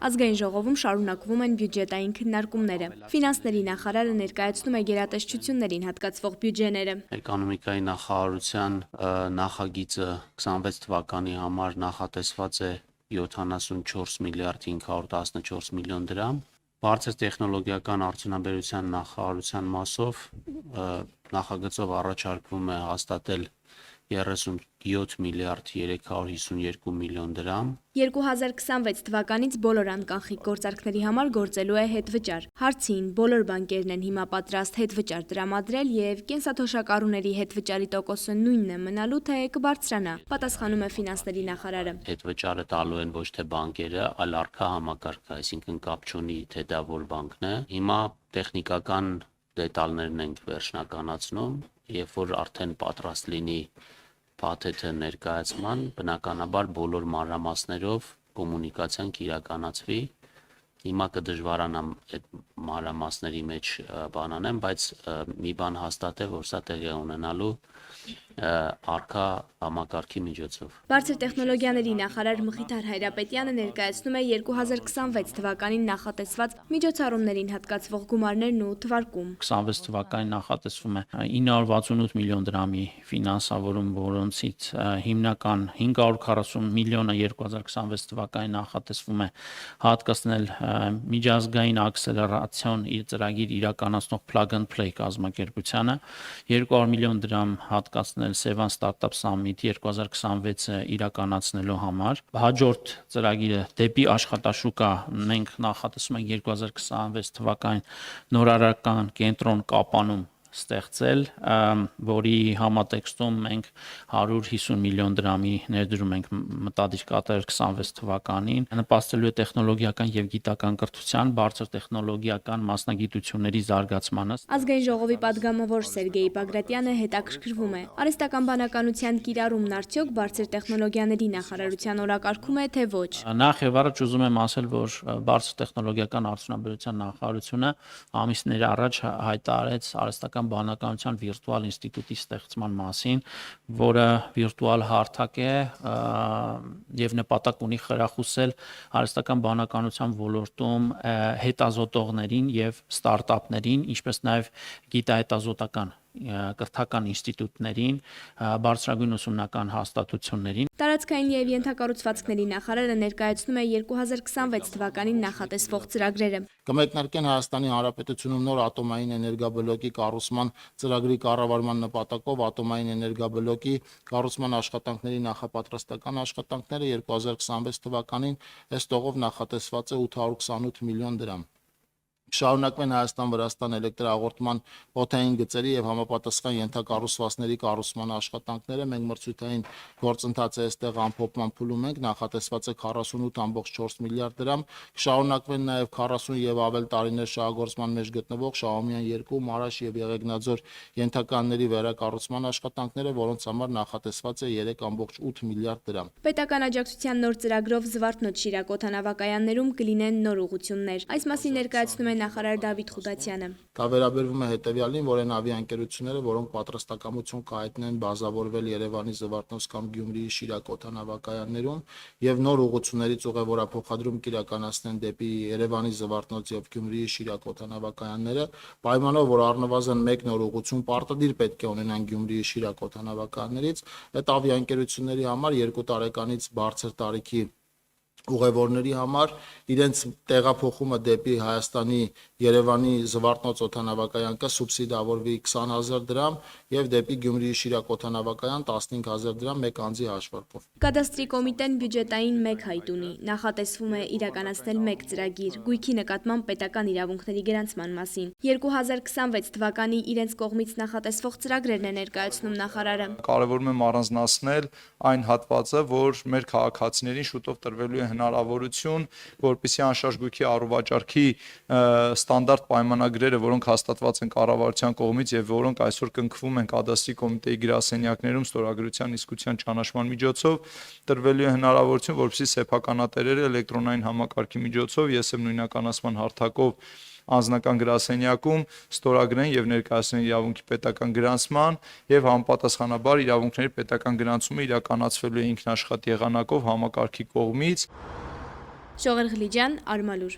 Ազգային ժողովում շարունակվում են բյուջետային քննարկումները։ Ֆինանսների նախարարը ներկայացնում է գերատեսչություններին հատկացվող բյուջեները։ Էկոնոմիկայի նախարարության նախագիծը 26 թվականի համար նախատեսված է 74 միլիարդ 514 միլիոն դրամ։ Բարձր տեխնոլոգիական արդյունաբերության նախարարության մասով նախագծով առաջարկվում է հաստատել 37 միլիարդ 352 միլիոն դրամ։ 2026 թվականից բոլոր անկանխիկ գործարքների համար գործելու է հետվճար։ Հարցին բոլոր բանկերն են հիմա պատրաստ հետվճար տրամադրել եւ կենսաթոշակառուների հետվճարի տոկոսը նույնն է մնալու, թե կբարձրանա, պատասխանում է ֆինանսների նախարարը։ Հետվճարը տալու են ոչ թե բանկերը, այլ արքա համակարգը, այսինքն կապ չունի, թե դա որ բանկն է։ Հիմա տեխնիկական դետալներն ենք վերջնականացնում, երբ որ արդեն պատրաստ լինի փաթեթը ներկայացման, բնականաբար բոլոր մանրամասներով կոմունիկացիան կիրականացվի։ Հիմա կդժվարանամ այդ մանրամասների մեջ բանանեմ, բայց մի բան հաստատ է, որ սա տեղի է ունենալու արքա համակարգի միջոցով։ Բարձր տեխնոլոգիաների նախարար Մխիթար Հայրապետյանը ներկայացնում է 2026 թվականին նախատեսված միջոցառումներին հատկացվող գումարներն ու թվարկում։ 26 թվականին նախատեսվում է 968 միլիոն դրամի ֆինանսավորում, որոնցից հիմնական 540 միլիոնը 2026 թվականին նախատեսվում է հատկացնել միջազգային աքսելերացիոն ծրագիր իրականացնող Plug and Play կազմակերպությանը, 200 միլիոն դրամ հատկացնել Sevan Startup Summit 2026-ը իրականացնելու համար։ Հաջորդ ծրագիրը դեպի աշխատաշուկա մենք նախատեսում ենք 2026 թվականին նորարարական կենտրոն Կապանում ստեղծել, որի համատեքստում մենք 150 միլիոն դրամի ներդրում ենք մտադիր կատարել 26 թվականին, նպաստելու է տեխնոլոգիական եւ գիտական կրթության, բարձր տեխնոլոգիական մասնագիտությունների զարգացմանը։ Ազգային ժողովի падգամավոր Սերգեյ Բագրատյանը հետաքրքրվում է. արհեստական բանականության կիրառումն արդյոք բարձր տեխնոլոգիաների նախարարության օրակարգում է, թե ոչ։ Նախ եւ առաջ ուզում եմ ասել, որ բարձր տեխնոլոգիական արդյունաբերության նախարարությունը ամիսներ առաջ հայտարարեց արհեստական բանականության վիրտուալ ինստիտուտի ստեղծման մասին, որը վիրտուալ հարթակ է եւ նպատակ ունի խրախուսել արհեստական բանականության ոլորտում հետազոտողներին եւ ստարտափներին, ինչպես նաեւ գիտահետազոտական կրթական ինստիտուտներին, բարձրագույն ուսումնական հաստատություններին։ Տարածքային եւ ենթակառուցվածքների նախարարը ներկայացնում է 2026 թվականին նախատեսվող ծրագրերը։ Կմեկնարկեն Հայաստանի Հանրապետությունում նոր ատոմային էներգաբլոկի կառուցման ծրագրի կառավարման նպատակով ատոմային էներգաբլոկի կառուցման աշխատանքների նախապատրաստական աշխատանքները 2026 թվականին ըստ օղով նախատեսված է 828 միլիոն դրամ։ Շարունակվեն Հայաստան-Վրաստան էլեկտրահաղորդման օդային գծերի եւ համապատասխան ենթակառուցվածքների կառուցման աշխատանքները։ Մենք մրցույթային գործընթացը այստեղ ամփոփման փուլում ենք, նախատեսված է 48.4 միլիարդ դրամ։ Շարունակվեն նաեւ 40 եւ ավել տարիներ շահագործման մեջ գտնվող Շահումյան 2, Մարաշ եւ Եղեգնաձոր ենթականների վերակառուցման աշխատանքները, որոնց համար նախատեսված է 3.8 միլիարդ դրամ։ Պետական աջակցության նոր ծրագրով Զվարթնոց Շիրակ օդանավակայաններում կլինեն նոր ուղղություններ։ Այս մասին ներկայացնում է նախարար Դավիթ Խուդացյանը։ Դա վերաբերվում է հետևյալին, որ այն ավիաընկերությունները, որոնք պատրաստակամություն կհայտնեն բազավորվել Երևանի Զվարթնոց կամ Գյումրիի Շիրակ օդանավակայաններում եւ նոր ուղղություններից ուղևորափոխադրում կիրականացնեն դեպի Երևանի Զվարթնոց եւ Գյումրիի Շիրակ օդանավակայանները, պայմանով որ առնվազն մեկ նոր ուղղություն պարտադիր պետք է ունենան Գյումրիի Շիրակ օդանավակայաններից, այդ ավիաընկերությունների համար 2 տարեկանից բարձր տարիքի ուղևորների համար իրենց տեղափոխումը դեպի Հայաստանի Երևանի Զվարթնոց օդանավակայան կսուբսիդավորվի 20,000 դրամ եւ դեպի Գյումրիի Շիրակ օդանավակայան 15,000 դրամ մեկ անձի հաշվարկով։ Կադաստրի կոմիտեն բյուջետային 1 հայտ ունի։ Նախատեսվում է իրականացնել 1 ծրագիր գույքի նկատմամբ պետական իրավունքների գրանցման մասին։ 2026 թվականի իրենց կողմից նախատեսվող ծրագրերն է ներկայացնում նախարարը։ Կարևորում եմ առանձնացնել այն հատվածը, որ մեր քաղաքացիներին շուտով տրվելու է հնարավորություն, որպեսզի անշարժ գույքի առուվաճառքի ստանդարտ պայմանագրերը, որոնք հաստատված են կառավարության կողմից եւ որոնք այսօր կնքվում են կադաստրի կոմիտեի գրասենյակներում ստորագրության իսկության ճանաչման միջոցով, տրվելու է հնարավորություն, որպեսզի սեփականատերերը էլեկտրոնային համակարգի միջոցով ես եմ նույնականացման հարթակով անձնական գրասենյակում ստորագրեն եւ ներկայացնեն իրավունքի պետական գրանցման եւ համապատասխանաբար իրավունքների պետական գրանցումը իրականացվելու է ինքնաշխատ եղանակով համակարգի կողմից։ Շողեր Ղլիջյան, Արմալուր։